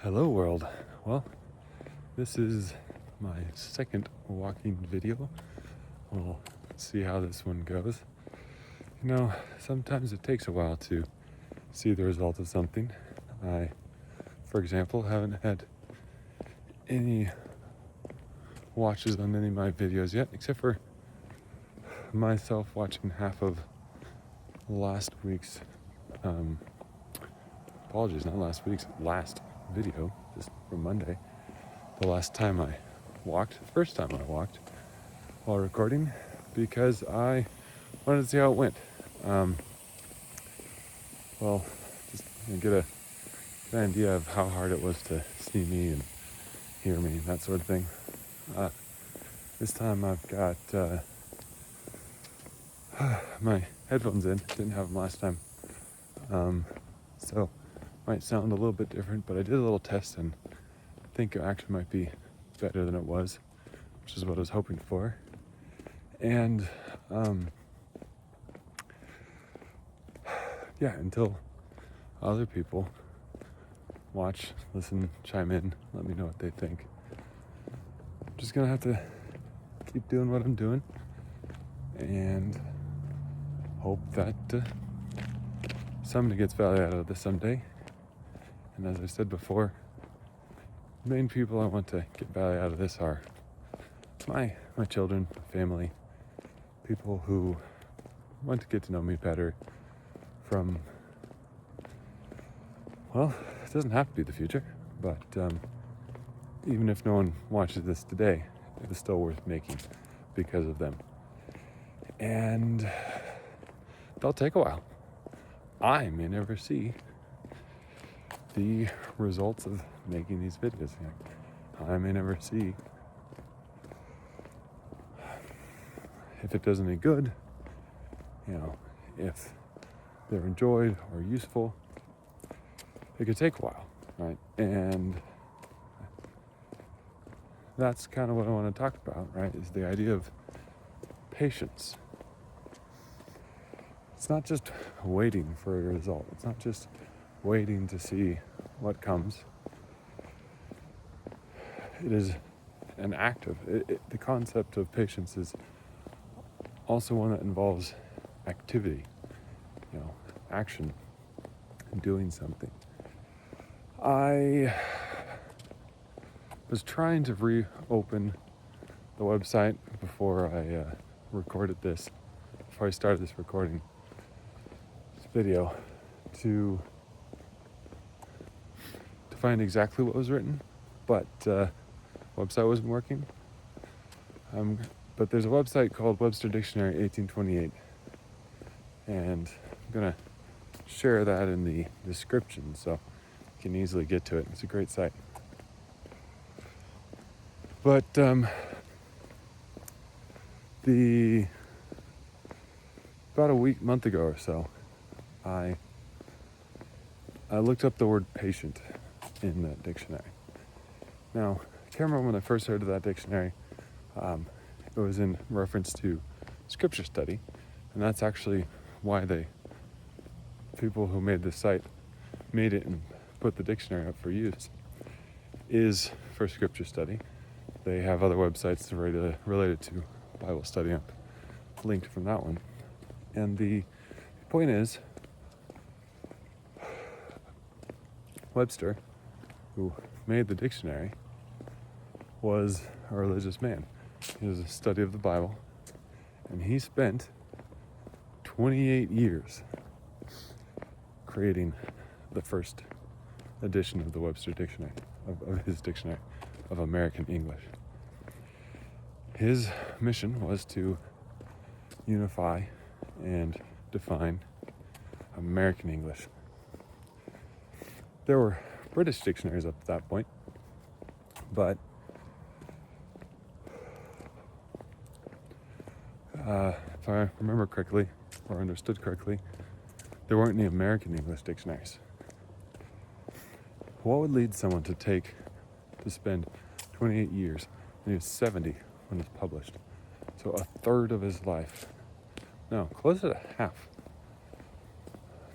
Hello world. Well, this is my second walking video. We'll see how this one goes. Sometimes it takes a while to see the result of something. I, for example, haven't had any watches on any of my videos yet, except for myself watching half of last week's, last video, just from Monday. The first time I walked while recording, because I wanted to see how it went. Just get an idea of how hard it was to see me and hear me, that sort of thing. This time I've got my headphones in. Didn't have them last time. So might sound a little bit different, but I did a little test and I think it actually might be better than it was, which is what I was hoping for. And until other people watch, listen, chime in, let me know what they think. I'm just gonna have to keep doing what I'm doing and hope that somebody gets value out of this someday. And as I said before, the main people I want to get value out of this are my children, family, people who want to get to know me better from, it doesn't have to be the future, but even if no one watches this today, it is still worth making because of them. And they'll take a while. I may never see the results of making these videos. I may never see if it does any good, if they're enjoyed or useful. It could take a while, right? And that's kind of what I want to talk about, right? Is the idea of patience. It's not just waiting for a result. It's not just waiting to see what comes. It is an active. The concept of patience is also one that involves activity, action, and doing something. I was trying to reopen the website before I started this recording, this video, to find exactly what was written, but website wasn't working. But there's a website called Webster Dictionary 1828, and I'm gonna share that in the description so you can easily get to it. It's a great site. But about a month ago or so, I looked up the word patient in that dictionary. Now, I can't remember when I first heard of that dictionary. It was in reference to scripture study, and that's actually why people who made this site made it and put the dictionary up for use, is for scripture study. They have other websites related to Bible study up, linked from that one. And the point is, Webster, who made the dictionary, was a religious man. He was a study of the Bible, and he spent 28 years creating the first edition of the Webster Dictionary, of his dictionary of American English. His mission was to unify and define American English. There were British dictionaries up at that point, but if I remember correctly, or understood correctly, there weren't any American English dictionaries. What would lead someone to spend 28 years, and he was 70 when it was published, so a third of his life, no, close to half,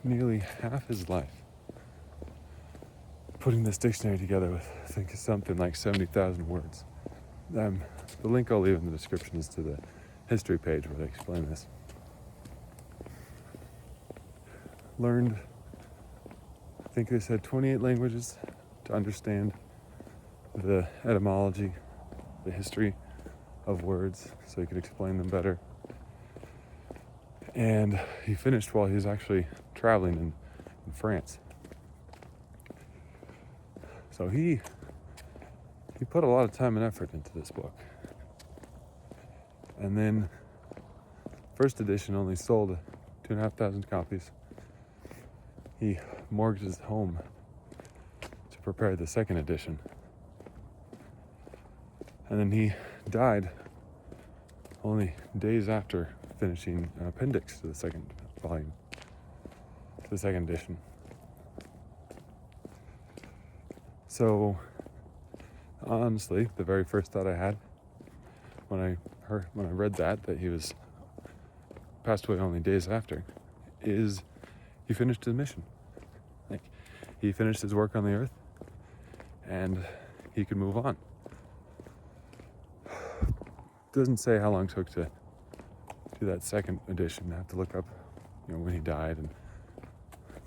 nearly half his life, putting this dictionary together with, I think, something like 70,000 words. The link I'll leave in the description is to the history page where they explain this. Learned, I think they said 28 languages to understand the etymology, the history of words, so he could explain them better. And he finished while he was actually traveling in France. So he put a lot of time and effort into this book. And then first edition only sold 2,500 copies. He mortgaged his home to prepare the second edition. And then he died only days after finishing an appendix to the second volume, to the second edition. So, honestly, the very first thought I had when I read that he was passed away only days after, is he finished his mission. Like, he finished his work on the earth, and he could move on. Doesn't say how long it took to do that second edition. I have to look up, when he died and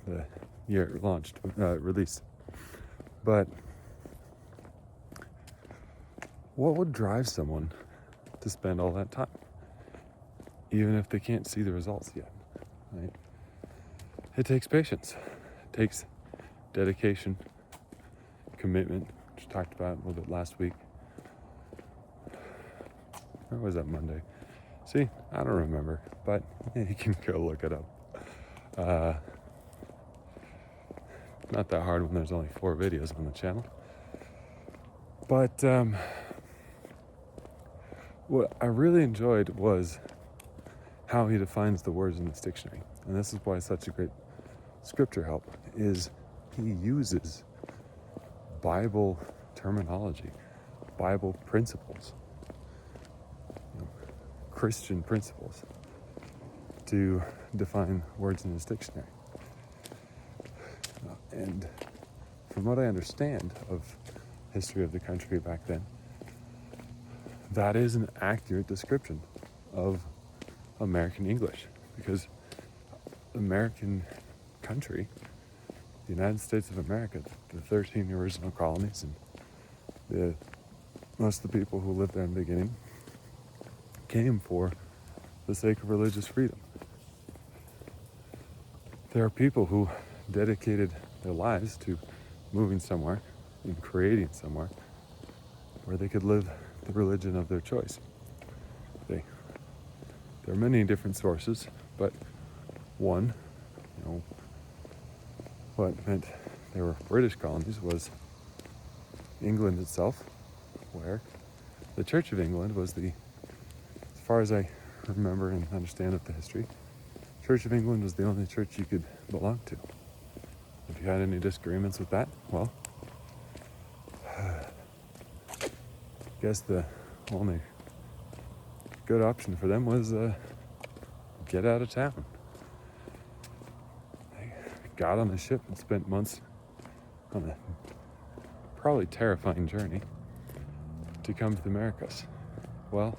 the year it launched, released. But what would drive someone to spend all that time, even if they can't see the results yet? Right? It takes patience. It takes dedication, commitment, which we talked about a little bit last week. Or was that Monday? See, I don't remember, but you can go look it up. Not that hard when there's only 4 videos on the channel. But what I really enjoyed was how he defines the words in this dictionary. And this is why it's such a great scripture help, is he uses Bible terminology, Bible principles, Christian principles to define words in this dictionary. And from what I understand of history of the country back then, that is an accurate description of American English, because American country, the United States of America, the 13 original colonies, and most of the people who lived there in the beginning came for the sake of religious freedom. There are people who dedicated their lives to moving somewhere and creating somewhere where they could live the religion of their choice. There are many different sources, but one, what meant they were British colonies was England itself, where the Church of England was as far as I remember and understand of the history, Church of England was the only church you could belong to. If you had any disagreements with that, well, I guess the only good option for them was get out of town. They got on a ship and spent months on a probably terrifying journey to come to the Americas. Well,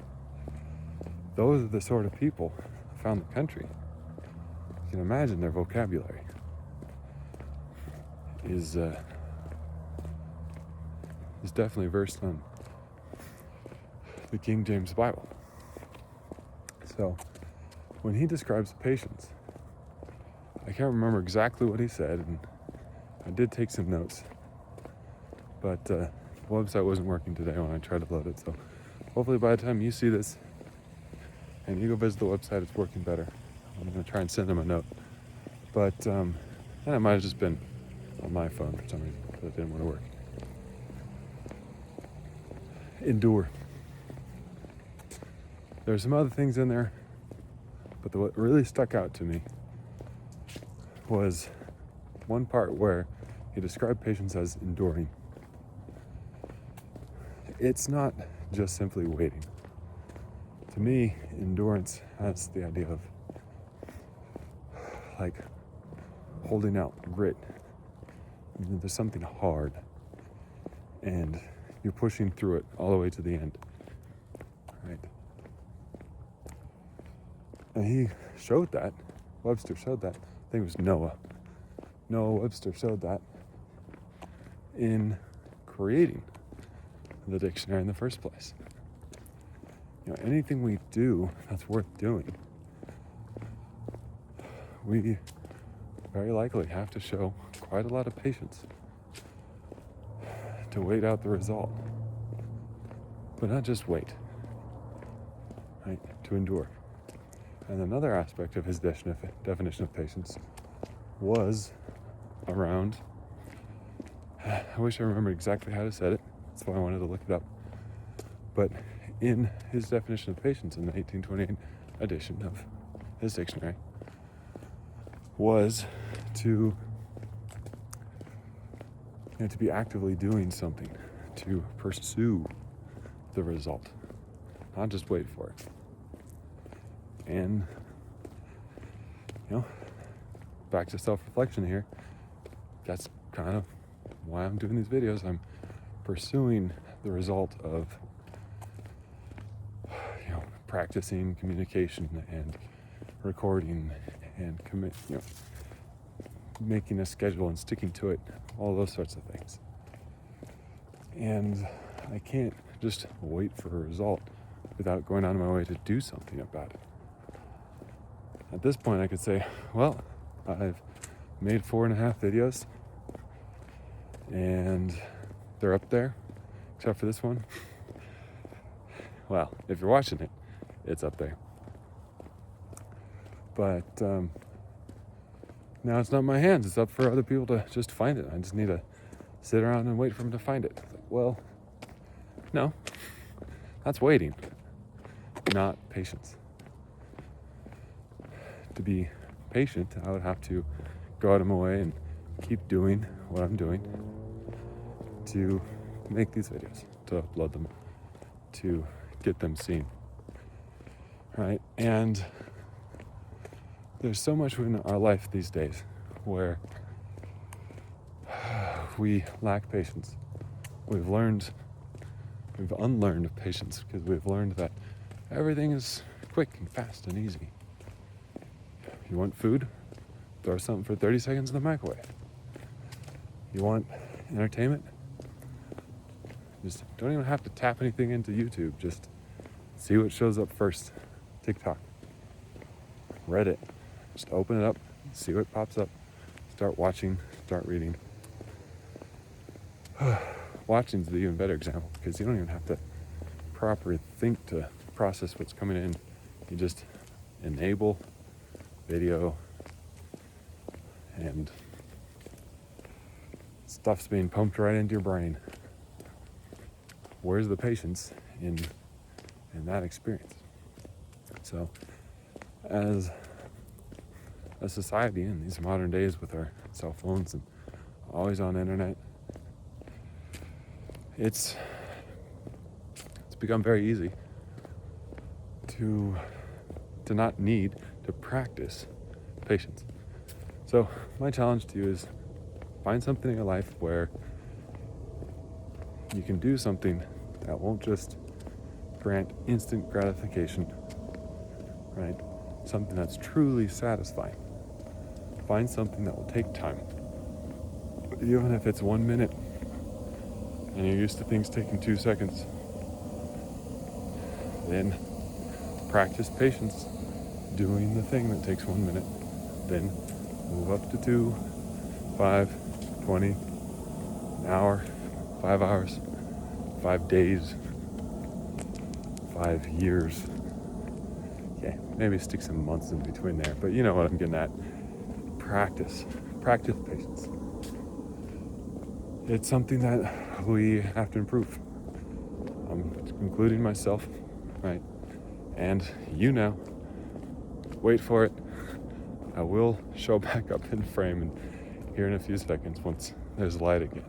those are the sort of people who found the country. You can imagine their vocabulary is definitely versed on the King James Bible. So when he describes patience, I can't remember exactly what he said, and I did take some notes, but the website wasn't working today when I tried to load it, so hopefully by the time you see this and you go visit the website, it's working better. I'm going to try and send him a note. But, and it might have just been on my phone for some reason, because it didn't want to work. Endure. There's some other things in there, but what really stuck out to me was one part where he described patience as enduring. It's not just simply waiting. To me, endurance has the idea of like holding out grit, there's something hard, and you're pushing through it all the way to the end, right? And he showed that. Webster showed that. I think it was Noah. Noah Webster showed that in creating the dictionary in the first place. Anything we do that's worth doing, we very likely have to show quite a lot of patience to wait out the result. But not just wait, right? To endure. And another aspect of his definition of patience was around, I wish I remembered exactly how to say it, that's why I wanted to look it up. But in his definition of patience in the 1828 edition of his dictionary was to be actively doing something, to pursue the result, not just wait for it. And, back to self-reflection here, that's kind of why I'm doing these videos. I'm pursuing the result of, practicing communication and recording and making a schedule and sticking to it, all those sorts of things. And I can't just wait for a result without going out of my way to do something about it. At this point, I could say, well, I've made 4.5 videos and they're up there, except for this one. Well, if you're watching it, it's up there. But now it's not in my hands. It's up for other people to just find it. I just need to sit around and wait for them to find it. Well, no, that's waiting, not patience. To be patient, I would have to go out of my way and keep doing what I'm doing to make these videos, to upload them, to get them seen, right? And there's so much in our life these days where we lack patience. We've unlearned patience because we've learned that everything is quick and fast and easy. You want food? Throw something for 30 seconds in the microwave. You want entertainment? Just don't even have to tap anything into YouTube. Just see what shows up first. TikTok, Reddit. Just open it up, see what pops up. Start watching, start reading. Watching's the even better example because you don't even have to properly think to process what's coming in. You just enable video and stuff's being pumped right into your brain. Where's the patience in that experience? So as a society in these modern days with our cell phones and always on the internet, it's become very easy to not need to practice patience. So my challenge to you is find something in your life where you can do something that won't just grant instant gratification, right? Something that's truly satisfying. Find something that will take time. Even if it's 1 minute and you're used to things taking 2 seconds, then practice patience doing the thing that takes 1 minute. Then move up to 2, 5, 20, an hour, 5 hours, 5 days, 5 years. Yeah, maybe stick some months in between there, but you know what I'm getting at. Practice patience. It's something that we have to improve. I'm including myself, right? And you now, wait for it. I will show back up in frame and here in a few seconds once there's light again,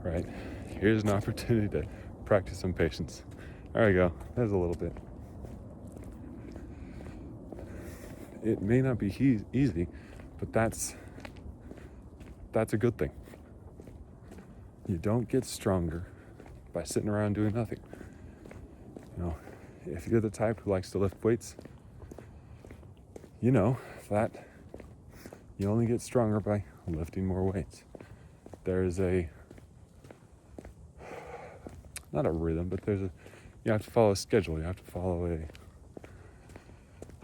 right? Here's an opportunity to practice some patience. There we go. There's a little bit. It may not be easy, but that's a good thing. You don't get stronger by sitting around doing nothing. You know, if you're the type who likes to lift weights, you know that you only get stronger by lifting more weights. There's not a rhythm, but you have to follow a schedule. You have to follow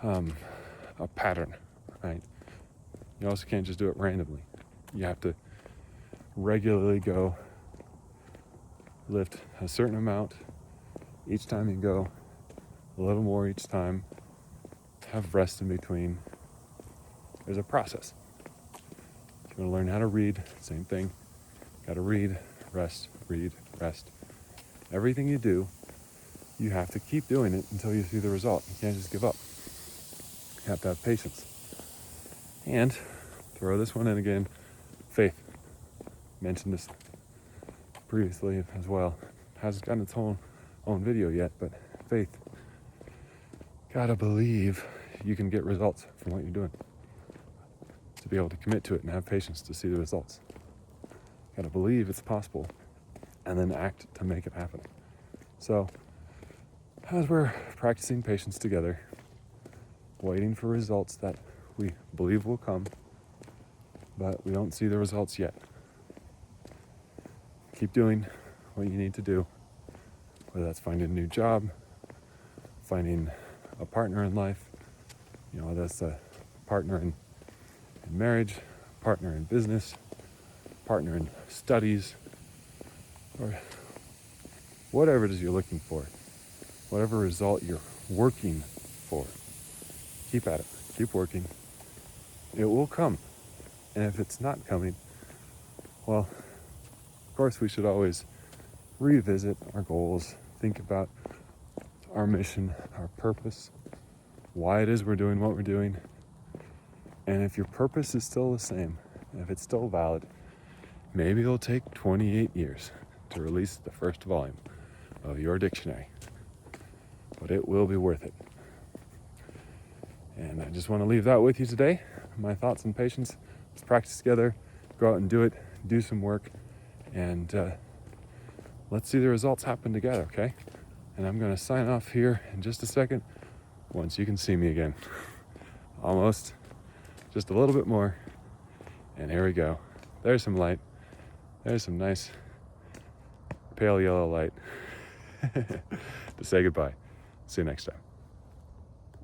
a pattern, right? You also can't just do it randomly. You have to regularly go lift a certain amount each time you go, a little more each time, have rest in between. There's a process. If you want to learn how to read, same thing. Got to read, rest. Everything you do, you have to keep doing it until you see the result. You can't just give up. You have to have patience. And throw this one in again, faith. Mentioned this previously as well. Hasn't gotten its own video yet, but faith. Gotta believe you can get results from what you're doing. To be able to commit to it and have patience to see the results. Gotta believe it's possible and then act to make it happen. So, as we're practicing patience together, waiting for results that we believe will come, but we don't see the results yet. Keep doing what you need to do, whether that's finding a new job, finding a partner in life, whether that's a partner in marriage, partner in business, partner in studies, or whatever it is you're looking for, whatever result you're working for. Keep at it, keep working. It will come. And if it's not coming, well, of course we should always revisit our goals, think about our mission, our purpose, why it is we're doing what we're doing. And if your purpose is still the same, if it's still valid, maybe it'll take 28 years to release the first volume of your dictionary. But it will be worth it. And I just want to leave that with you today. My thoughts on patience. Let's practice together, go out and do it, do some work, and let's see the results happen together, okay? And I'm going to sign off here in just a second once you can see me again. Almost. Just a little bit more. And here we go. There's some light. There's some nice pale yellow light to say goodbye. See you next time.